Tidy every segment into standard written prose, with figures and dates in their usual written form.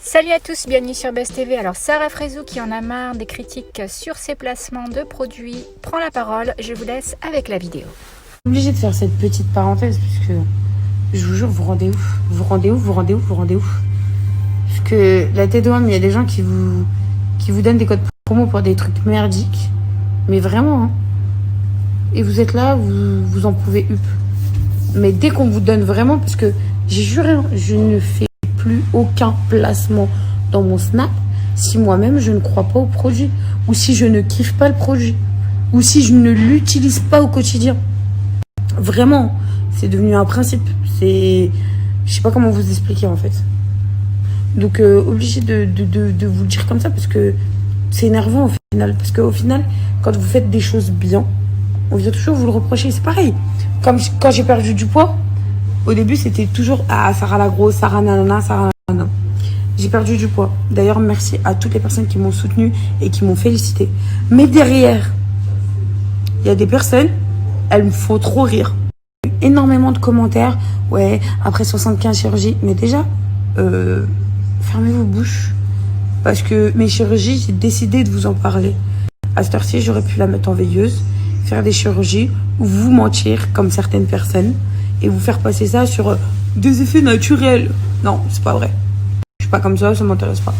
Salut à tous, bienvenue sur Buzz TV. Alors Sarah Frézou, qui en a marre des critiques sur ses placements de produits, prend la parole. Je vous laisse avec la vidéo. Obligé de faire cette petite parenthèse puisque je vous jure, vous rendez ouf. Vous rendez ouf, vous rendez ouf, vous rendez ouf. Parce que la tête de homme, il y a des gens qui vous donnent des codes promo pour des trucs merdiques. Mais vraiment, hein. Et vous êtes là, vous en pouvez up. Mais dès qu'on vous donne vraiment, parce que j'ai juré, hein, je ne fais plus aucun placement dans mon Snap si moi-même je ne crois pas au produit, ou si je ne kiffe pas le produit, ou si je ne l'utilise pas au quotidien. Vraiment, c'est devenu un principe. Je sais pas comment vous expliquer en fait. Donc obligé de vous le dire comme ça parce que c'est énervant au final. Parce qu'au final, quand vous faites des choses bien, on vient toujours vous le reprocher. C'est pareil. Comme quand j'ai perdu du poids, au début c'était toujours Sarah la grosse, Sarah nanana, Sarah nanana. J'ai perdu du poids. D'ailleurs, merci à toutes les personnes qui m'ont soutenue et qui m'ont félicité. Mais derrière, il y a des personnes, elles me font trop rire. Énormément de commentaires. Ouais, après 75 chirurgies. Mais déjà, fermez vos bouches. Parce que mes chirurgies, j'ai décidé de vous en parler. À cette heure-ci, j'aurais pu la mettre en veilleuse, faire des chirurgies, ou vous mentir, comme certaines personnes, et vous faire passer ça sur des effets naturels. Non, c'est pas vrai. Je suis pas comme ça m'intéresse pas.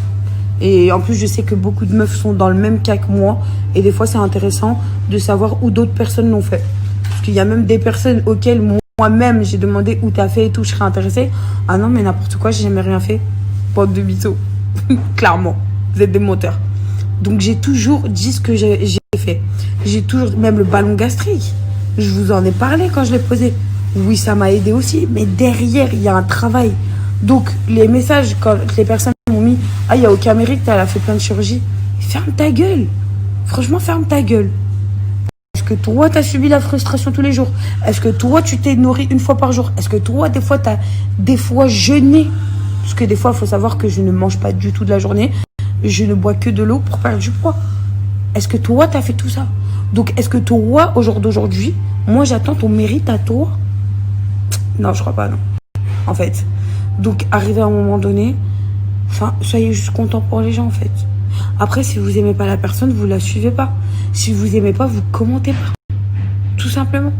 Et en plus, je sais que beaucoup de meufs sont dans le même cas que moi. Et des fois, c'est intéressant de savoir où d'autres personnes l'ont fait. Parce qu'il y a même des personnes auxquelles moi-même, j'ai demandé où t'as fait et tout, je serais intéressée. Ah non, mais n'importe quoi, j'ai jamais rien fait. Bande de mythos. Clairement. Vous êtes des menteurs. Donc, j'ai toujours dit ce que j'ai fait. J'ai toujours, même le ballon gastrique. Je vous en ai parlé quand je l'ai posé. Oui, ça m'a aidé aussi. Mais derrière, il y a un travail. Donc, les messages, quand les personnes m'ont mis « Ah, il n'y a aucun mérite, elle a fait plein de chirurgies. » Ferme ta gueule. Franchement, ferme ta gueule. Est-ce que toi, tu as subi la frustration tous les jours? Est-ce que toi, tu t'es nourri une fois par jour? Est-ce que toi, des fois, tu as jeûné? Parce que des fois, il faut savoir que je ne mange pas du tout de la journée. Je ne bois que de l'eau pour perdre du poids. Est-ce que toi, tu as fait tout ça? Donc, est-ce que toi, au jour d'aujourd'hui, moi, j'attends ton mérite à toi? Non, je crois pas, non. En fait. Donc, arrivé à un moment donné, enfin, soyez juste content pour les gens, en fait. Après, si vous aimez pas la personne, vous la suivez pas. Si vous aimez pas, vous commentez pas. Tout simplement.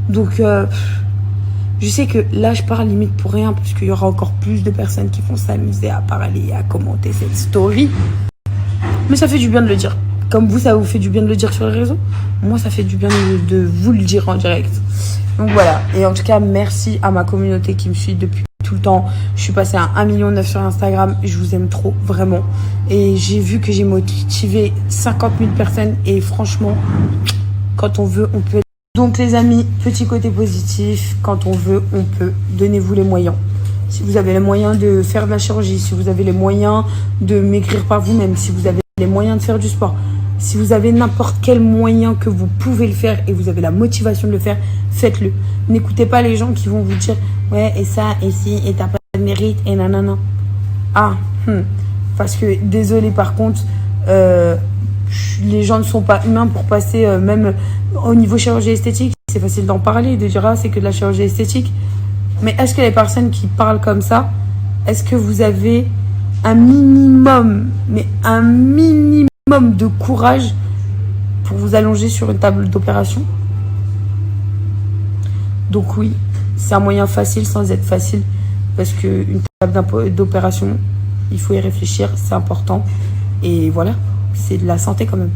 Donc, je sais que là, je parle limite pour rien, parce qu'il y aura encore plus de personnes qui vont s'amuser à parler et à commenter cette story. Mais ça fait du bien de le dire. Comme vous, ça vous fait du bien de le dire sur les réseaux. Moi, ça fait du bien de vous le dire en direct. Donc voilà. Et en tout cas, merci à ma communauté qui me suit depuis tout le temps. Je suis passée à 1,9 million sur Instagram. Je vous aime trop, vraiment. Et j'ai vu que j'ai motivé 50 000 personnes. Et franchement, quand on veut, on peut. Donc les amis, petit côté positif. Quand on veut, on peut. Donnez-vous les moyens. Si vous avez les moyens de faire de la chirurgie, si vous avez les moyens de maigrir par vous-même, si vous avez les moyens de faire du sport, si vous avez n'importe quel moyen que vous pouvez le faire et vous avez la motivation de le faire, faites-le. N'écoutez pas les gens qui vont vous dire « Ouais, et ça, et si, et t'as pas de mérite, et nanana. » Parce que, désolé par contre, les gens ne sont pas humains pour passer, même au niveau chirurgie esthétique. C'est facile d'en parler, de dire « Ah, c'est que de la chirurgie esthétique. » Mais est-ce que les personnes qui parlent comme ça, est-ce que vous avez un minimum, mais un minimum de courage pour vous allonger sur une table d'opération? Donc oui, c'est un moyen facile sans être facile, parce qu'une table d'opération, il faut y réfléchir, c'est important. Et voilà, c'est de la santé quand même.